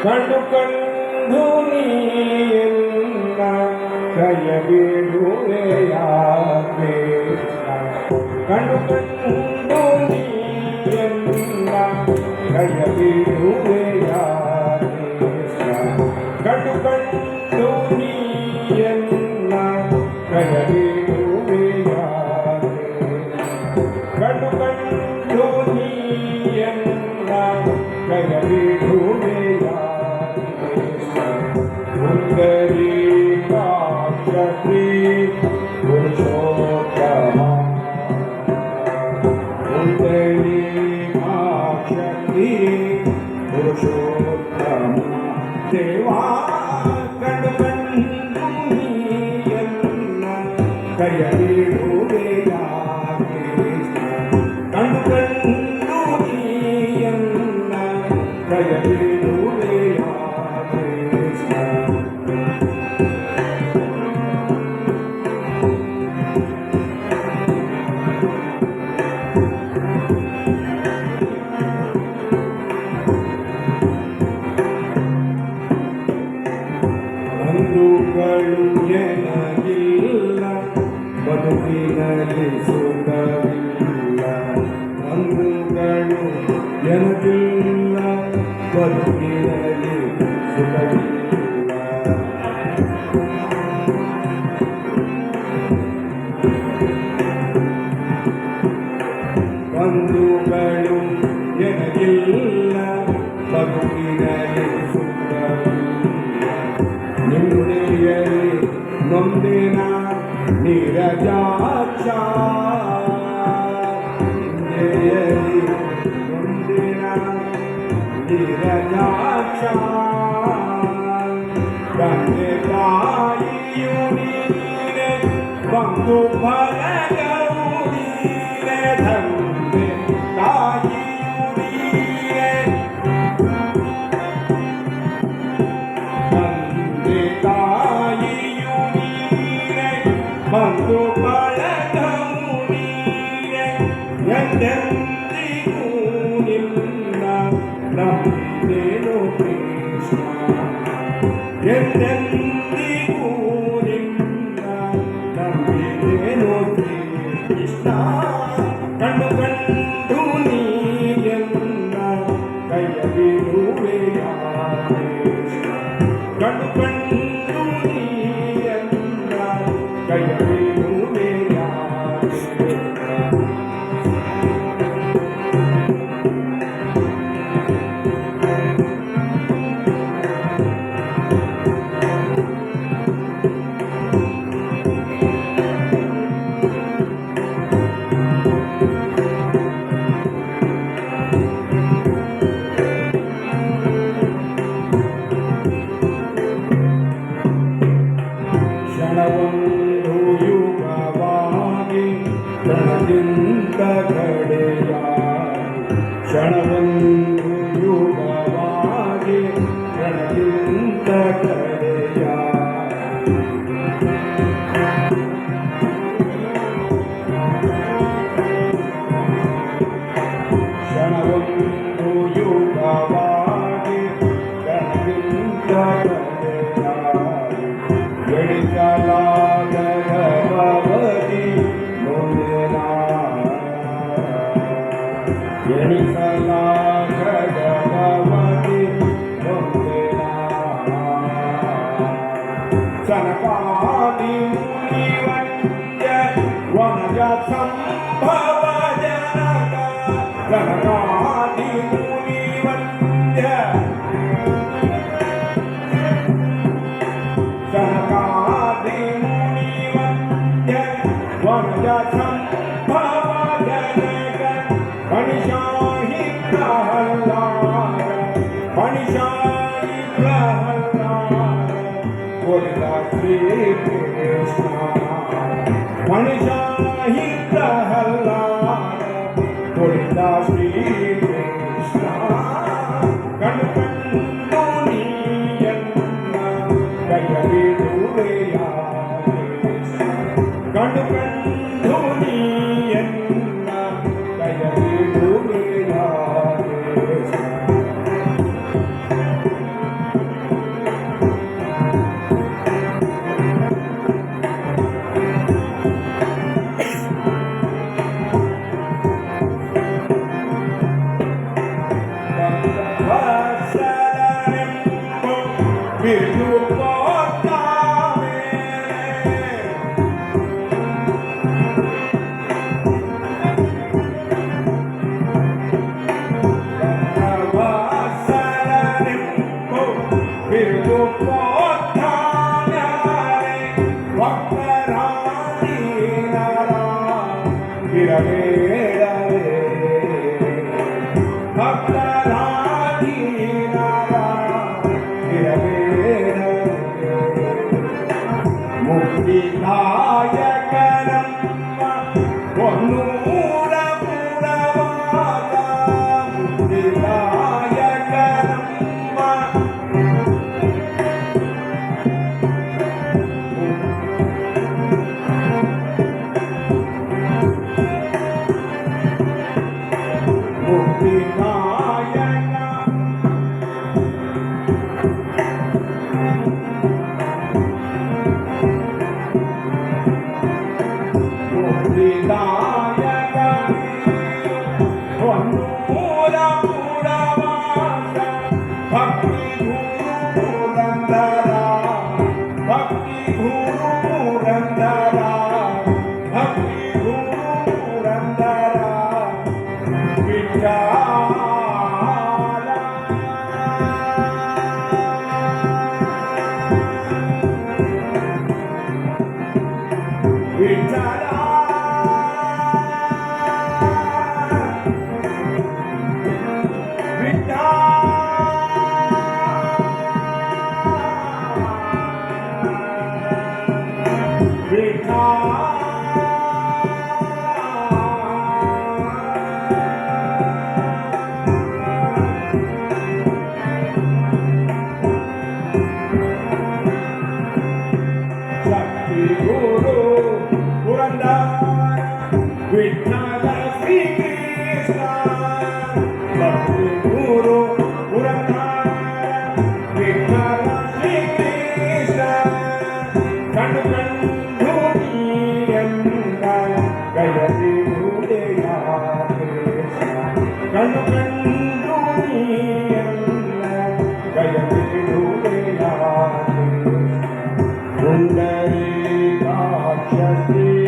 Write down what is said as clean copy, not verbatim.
ಕಂಡು ಕಂಡು ನೀಯನ್ನ ಕೈಯ ಬಿಡುವೆಯ ಕೃಷ್ಣ ಕಂಡು ಕಂಡು ನೀಯನ್ನ ಕೈಯ ಬಿಡುವೆಯ ಕೃಷ್ಣ ಕಂಡು ಕಂಡು ನೀಯನ್ನ ಕೈಯ ಬಿಡುವೆಯ ಕಂಡು ಕಂಡು ನೀಯನ್ನ ಕೈಯ ಬಿಡುವೆಯ Shakti Purushotama Kundali Shakti Purushotama Deva Kandu Niyanna Kayali Udeya Krishna Kandu Niyanna Kayali Udeya Krishna ಬಂಧುಗಳು ನನಗಿಲ್ಲ ಬದುಕಿನಲ್ಲಿ ಸುಖವಿಲ್ಲ ಬಂಧುಗಳು ನನಗಿಲ್ಲ ಬದುಕಿನಲ್ಲಿ ಸುಖವಿಲ್ಲ ಬಂಧುಗಳು ನನಗಿಲ್ಲ ಬದುಕಿನಲ್ಲಿ ನಿಂದೆಯಲಿ ನೊಂದಿನ ನೀರಜಾಕ್ಷ ನಿಂದೆಯಲಿ ನೊಂದಿನ ನೀರಜಾಕ್ಷ ತಂದೆ ತಾಯಿಯು ನೀನೆ ಬಂಧು ಫಲಗವು ನೀನೆ ತಂದೆ ತಾಯಿಯು ನೀನೆ ಬಂಧು ಬಳಗವು ನೀನೆ ಎಂದೆಂದಿಗೂ ನಿನ್ನ ನಂಬಿದೆನು ಕೃಷ್ಣ ಎಂದೆಂದಿಗೂ ನಿನ್ನ ನಂಬಿದೆನು ಕೃಷ್ಣ ಕಂಡು ಕಂಡು ನೀಯನ್ನ ಕೈಯ ಬಿಡುವೆಯ ಕೃಷ್ಣ ಕಂಡು ಕಂಡು ನೀಯನ್ನ ಕೈಯ ಬಿಡುವೆಯ ಕ್ಷಣವೊಂದು ಯುಗವಾಗಿ ಕ್ಷಣದಿಂದ ಕಡೆಯಾಗಿ ಕ್ಷಣವೊಂದು ಯುಗವಾಗಿ ಕ್ಷಣದಿಂದ ಕಡೆಯಾಗಿ ಕ್ಷಣವೊಂದು ಯುಗವಾಗಿ ಕ್ಷಣದಿಂದ ಕಡೆಯಾಗಿ ಎಳಿಸಲಾಗದ ಭವದಿ वनज संभव जनक मणिशाही प्रहलाद मणिशाही प्रहलाद बोलिदा श्री कृष्ण मणिशाही प्रहलाद बोलिदा श्री कृष्ण कणकंडो नीयन्न कयविदुवेया कणकंडो नीयन्न कयविदुवेया Shri